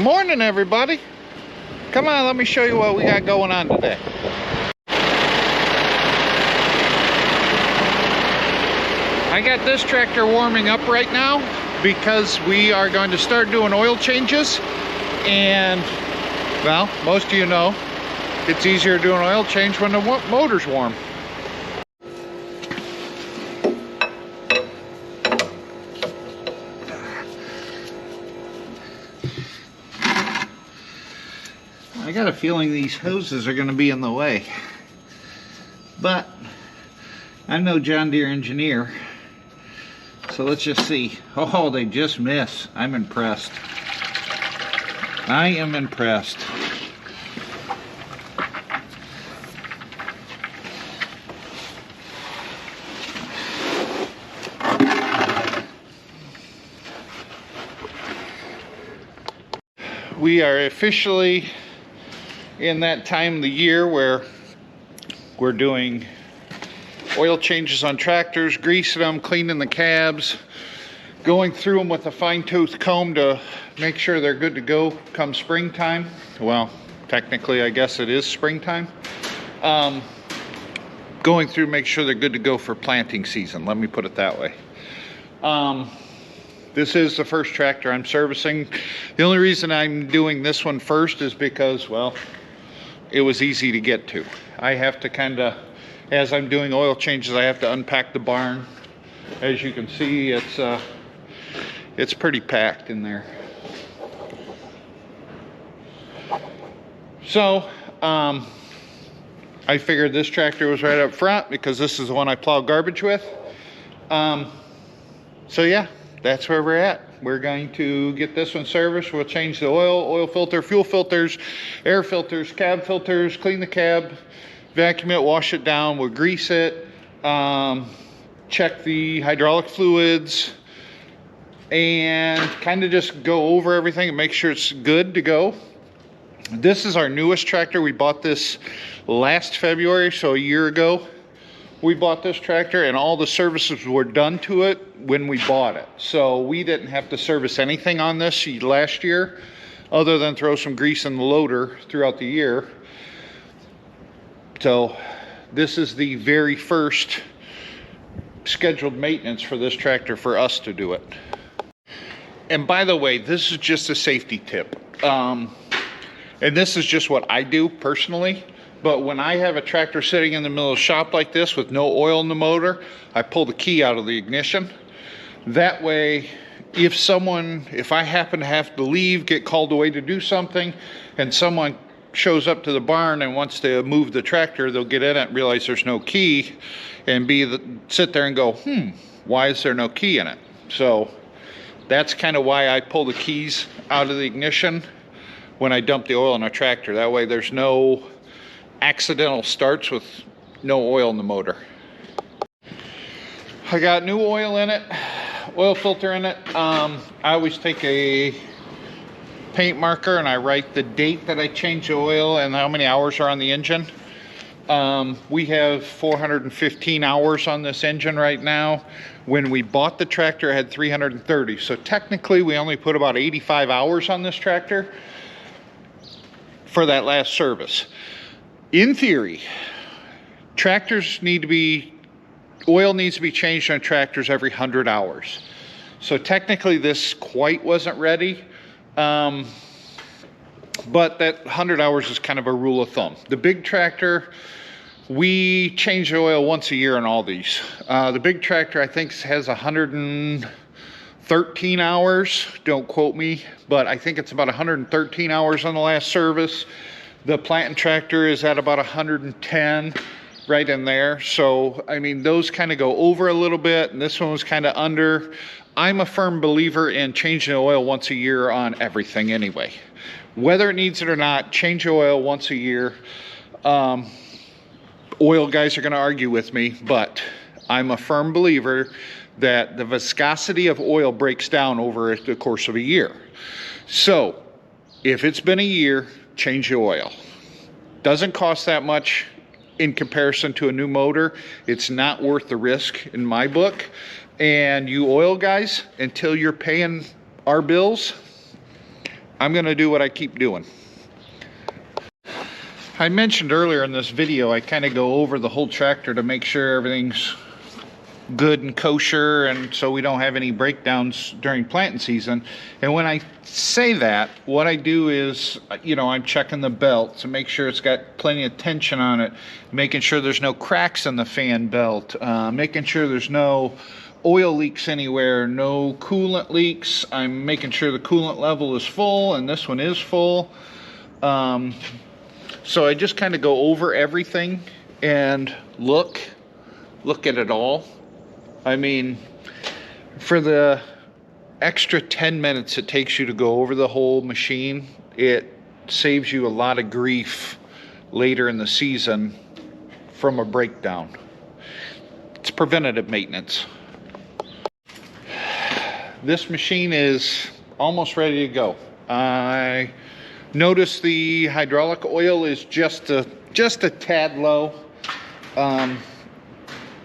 Morning, everybody. Come on, let me show you what we got going on today. I got this tractor warming up right now because we are going to start doing oil changes. And, well, most of you know, it's easier to do an oil change when the motor's warm. I got a feeling these hoses are going to be in the way, but I'm no John Deere engineer, so let's just see. Oh, they just miss. I'm impressed. I am impressed. We are officially in that time of the year where we're doing oil changes on tractors, greasing them, cleaning the cabs, going through them with a fine-tooth comb to make sure they're good to go come springtime. Well, technically I guess it is springtime. Going through, make sure they're good to go for planting season, let me put it that way. This is the first tractor I'm servicing. The only reason I'm doing this one first is because, well, it was easy to get to. I have to kind of, as I'm doing oil changes, I have to unpack the barn. As you can see, it's pretty packed in there. So, I figured this tractor was right up front because this is the one I plow garbage with. So yeah, that's where we're at. We're going to get this one serviced. We'll change the oil filter, fuel filters, air filters, cab filters, clean the cab, vacuum it, wash it down. We'll grease it, check the hydraulic fluids, and kind of just go over everything and make sure it's good to go. This is our newest tractor. We bought this last February, so a year ago. We bought this tractor and all the services were done to it when we bought it. So we didn't have to service anything on this last year other than throw some grease in the loader throughout the year. So this is the very first scheduled maintenance for this tractor for us to do it. And by the way, this is just a safety tip. And this is just what I do personally. But when I have a tractor sitting in the middle of the shop like this with no oil in the motor, I pull the key out of the ignition. That way, if I happen to have to leave, get called away to do something, and someone shows up to the barn and wants to move the tractor, they'll get in it and realize there's no key, and sit there and go, why is there no key in it? So that's kind of why I pull the keys out of the ignition when I dump the oil in a tractor. That way there's no accidental starts with no oil in the motor. I got new oil in it, oil filter in it. I always take a paint marker and I write the date that I changed the oil and how many hours are on the engine. We have 415 hours on this engine right now. When we bought the tractor, it had 330. So technically we only put about 85 hours on this tractor for that last service. In theory, oil needs to be changed on tractors every 100 hours. So technically this quite wasn't ready, but that 100 hours is kind of a rule of thumb. The big tractor, we change the oil once a year on all these. The big tractor I think has 113 hours, don't quote me, but I think it's about 113 hours on the last service. The planting tractor is at about 110, right in there. So, I mean, those kind of go over a little bit, and this one was kind of under. I'm a firm believer in changing the oil once a year on everything anyway. Whether it needs it or not, change the oil once a year. Oil guys are going to argue with me, but I'm a firm believer that the viscosity of oil breaks down over the course of a year. So, if it's been a year, change the oil. Doesn't cost that much in comparison to a new motor. It's not worth the risk in my book. And you oil guys, until you're paying our bills, I'm going to do what I keep doing. I mentioned earlier in this video, I kind of go over the whole tractor to make sure everything's good and kosher, and so we don't have any breakdowns during planting season. And when I say that, what I do is, you know, I'm checking the belt to make sure it's got plenty of tension on it, making sure there's no cracks in the fan belt, making sure there's no oil leaks anywhere, no coolant leaks. I'm making sure the coolant level is full, and this one is full. So I just kind of go over everything and look at it all. I mean, for the extra 10 minutes it takes you to go over the whole machine, it saves you a lot of grief later in the season from a breakdown. It's preventative maintenance. This machine is almost ready to go. I notice the hydraulic oil is just a tad low.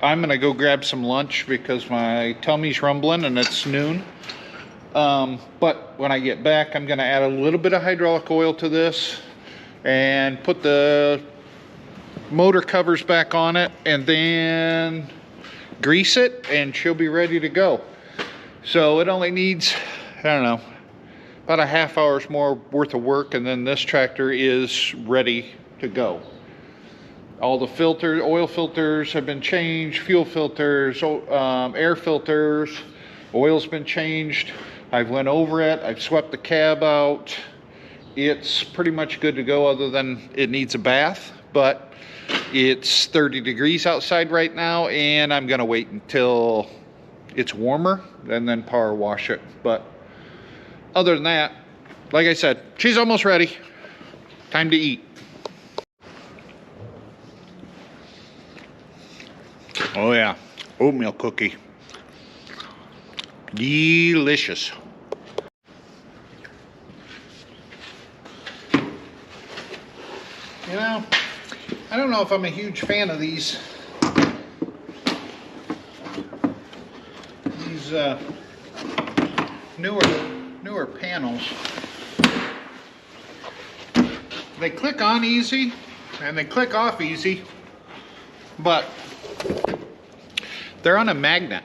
I'm gonna go grab some lunch because my tummy's rumbling and it's noon. But when I get back, I'm gonna add a little bit of hydraulic oil to this and put the motor covers back on it and then grease it, and she'll be ready to go. So it only needs, I don't know, about a half hour's more worth of work, and then this tractor is ready to go. All the filters, oil filters have been changed, fuel filters, air filters, oil's been changed. I've went over it, I've swept the cab out. It's pretty much good to go, other than it needs a bath, but it's 30 degrees outside right now, and I'm gonna wait until it's warmer and then power wash it. But other than that, like I said, she's almost ready. Time to eat. Oh yeah, oatmeal cookie. Delicious. You know, I don't know if I'm a huge fan of these newer panels. They click on easy and they click off easy, but they're on a magnet,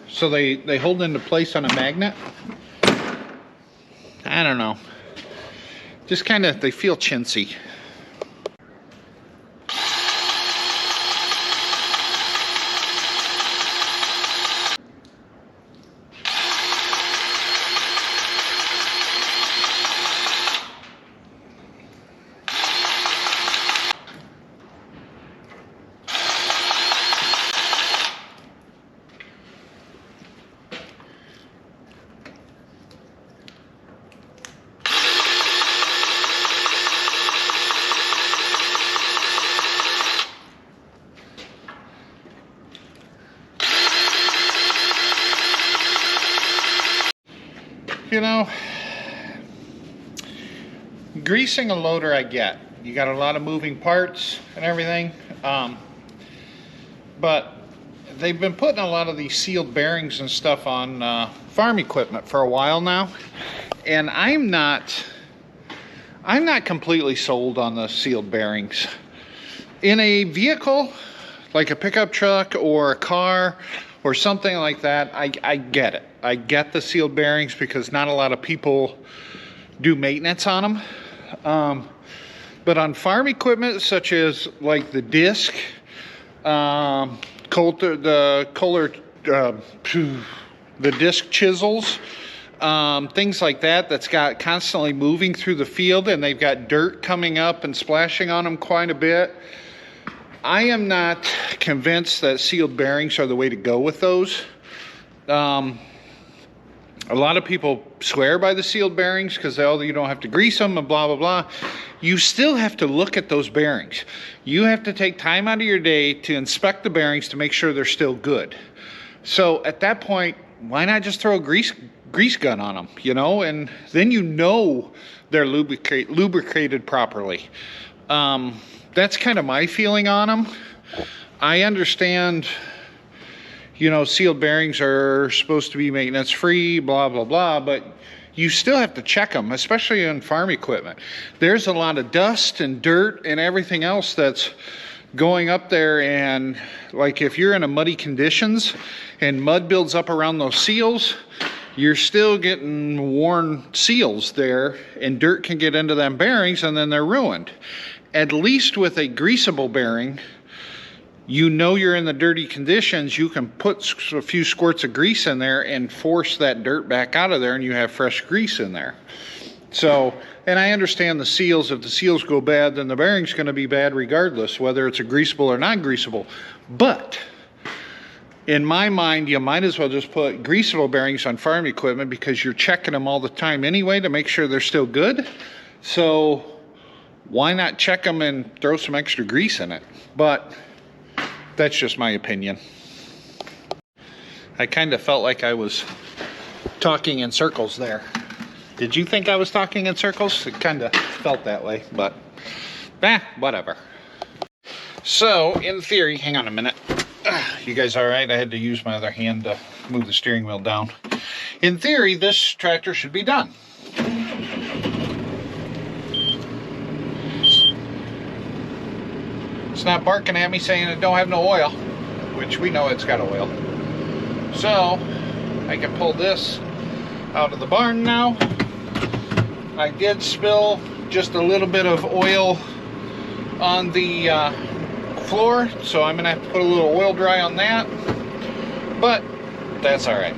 so they hold into place on a magnet. I don't know, just kind of, they feel chintzy. You know, greasing a loader, I get. You got a lot of moving parts and everything, but they've been putting a lot of these sealed bearings and stuff on farm equipment for a while now, and I'm not completely sold on the sealed bearings. In a vehicle, like a pickup truck or a car or something like that, I get it. I get the sealed bearings because not a lot of people do maintenance on them. But on farm equipment, such as like the disc, the disc chisels, things like that, that's got constantly moving through the field, and they've got dirt coming up and splashing on them quite a bit. I am not convinced that sealed bearings are the way to go with those. A lot of people swear by the sealed bearings because you don't have to grease them and blah, blah, blah. You still have to look at those bearings. You have to take time out of your day to inspect the bearings to make sure they're still good. So at that point, why not just throw a grease gun on them, you know? And then you know they're lubricated properly. That's kind of my feeling on them. I understand, you know, sealed bearings are supposed to be maintenance free, blah, blah, blah, but you still have to check them, especially on farm equipment. There's a lot of dust and dirt and everything else that's going up there, and like if you're in a muddy conditions and mud builds up around those seals, you're still getting worn seals there, and dirt can get into them bearings and then they're ruined. At least with a greasable bearing, you know you're in the dirty conditions, you can put a few squirts of grease in there and force that dirt back out of there, and you have fresh grease in there. So, and I understand the seals, if the seals go bad, then the bearing's going to be bad regardless, whether it's a greasable or non-greasable. But in my mind, you might as well just put greasable bearings on farm equipment, because you're checking them all the time anyway to make sure they're still good. So why not check them and throw some extra grease in it? But that's just my opinion. I kind of felt like I was talking in circles there. Did you think I was talking in circles? It kind of felt that way, but whatever. So, in theory, hang on a minute. You guys all right? I had to use my other hand to move the steering wheel down. In theory, this tractor should be done. It's not barking at me saying it don't have no oil, which we know it's got oil. So I can pull this out of the barn now. I did spill just a little bit of oil on the floor, so I'm gonna have to put a little oil dry on that, but that's all right.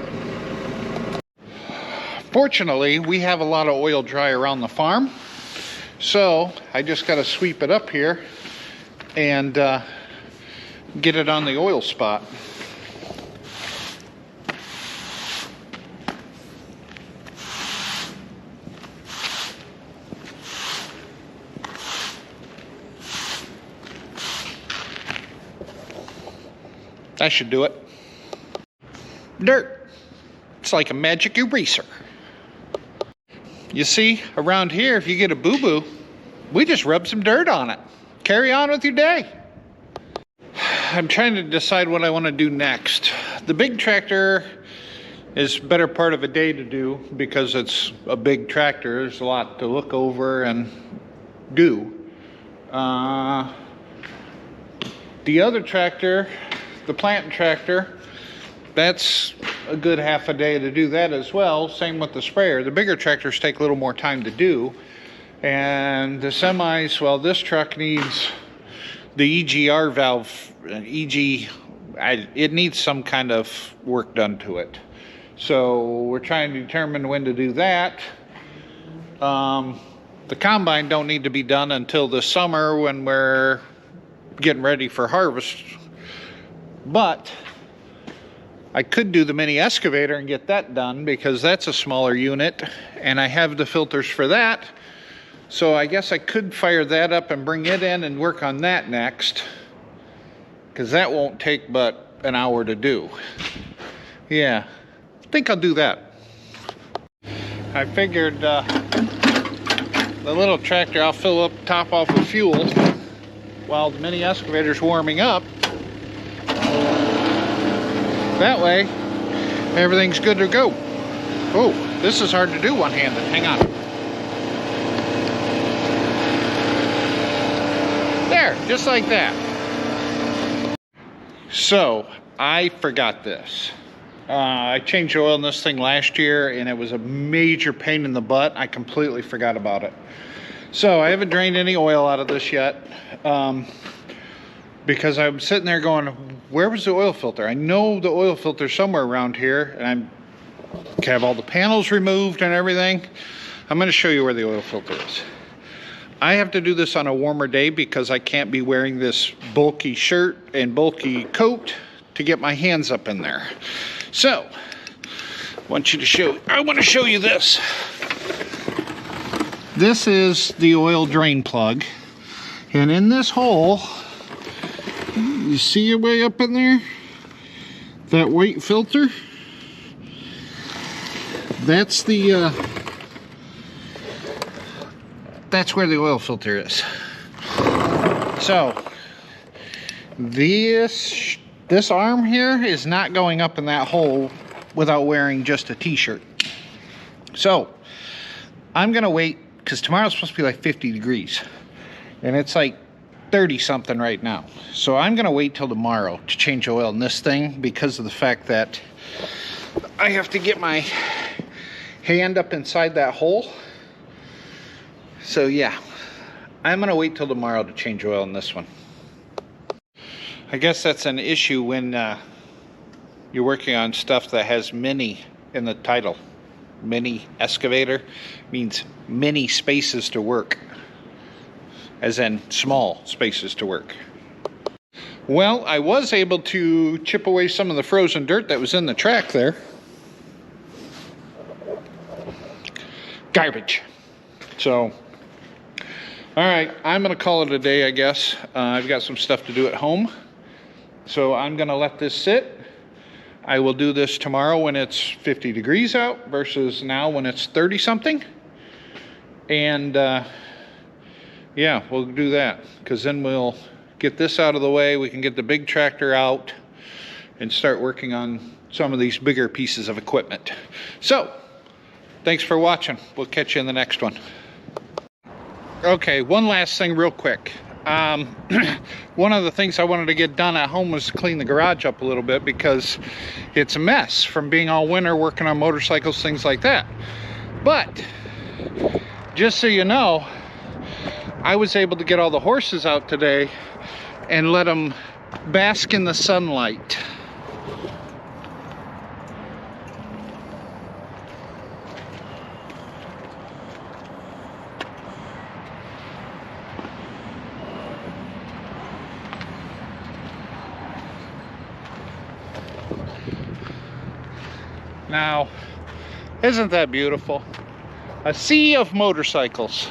Fortunately, we have a lot of oil dry around the farm, so I just got to sweep it up here and get it on the oil spot. That should do it. Dirt. It's like a magic eraser. You see, around here, if you get a boo-boo, we just rub some dirt on it. Carry on with your day. I'm trying to decide what I want to do next. The big tractor is better part of a day to do because it's a big tractor. There's a lot to look over and do. The other tractor, the planting tractor, that's a good half a day to do that as well. Same with the sprayer. The bigger tractors take a little more time to do. And the semis, well, this truck needs the EGR valve, it needs some kind of work done to it. So we're trying to determine when to do that. The combine don't need to be done until the summer when we're getting ready for harvest. But I could do the mini excavator and get that done because that's a smaller unit and I have the filters for that. So I guess I could fire that up and bring it in and work on that next, because that won't take but an hour to do. Yeah, I think I'll do that. I figured the little tractor, I'll fill up top off with fuel while the mini excavator's warming up. That way, everything's good to go. Oh, this is hard to do one-handed. Hang on. There, just like that. So, I forgot this. I changed oil in this thing last year, and it was a major pain in the butt. I completely forgot about it. So, I haven't drained any oil out of this yet. Because I'm sitting there going, where was the oil filter? I know the oil filter's somewhere around here, and I have all the panels removed and everything. I'm going to show you where the oil filter is. I have to do this on a warmer day because I can't be wearing this bulky shirt and bulky coat to get my hands up in there. So, I want to show you this. This is the oil drain plug. And in this hole, you see it way up in there? That white filter? That's the that's where the oil filter is. So this arm here is not going up in that hole without wearing just a t-shirt. So I'm gonna wait, because tomorrow's supposed to be like 50 degrees. And it's like 30 something right now. So I'm gonna wait till tomorrow to change oil in this thing, because of the fact that I have to get my hand up inside that hole. So yeah, I'm gonna wait till tomorrow to change oil in this one. I guess that's an issue when you're working on stuff that has mini in the title. Mini excavator means many spaces to work, as in small spaces to work. Well, I was able to chip away some of the frozen dirt that was in the track there. Garbage. So, all right, I'm gonna call it a day, I guess. I've got some stuff to do at home. So I'm gonna let this sit. I will do this tomorrow when it's 50 degrees out versus now when it's 30 something. And yeah, we'll do that, because then we'll get this out of the way. We can get the big tractor out and start working on some of these bigger pieces of equipment. So, thanks for watching. We'll catch you in the next one. Okay, one last thing real quick. One of the things I wanted to get done at home was to clean the garage up a little bit, because it's a mess from being all winter working on motorcycles, things like that. But just so you know, I was able to get all the horses out today and let them bask in the sunlight. Now, isn't that beautiful? A sea of motorcycles.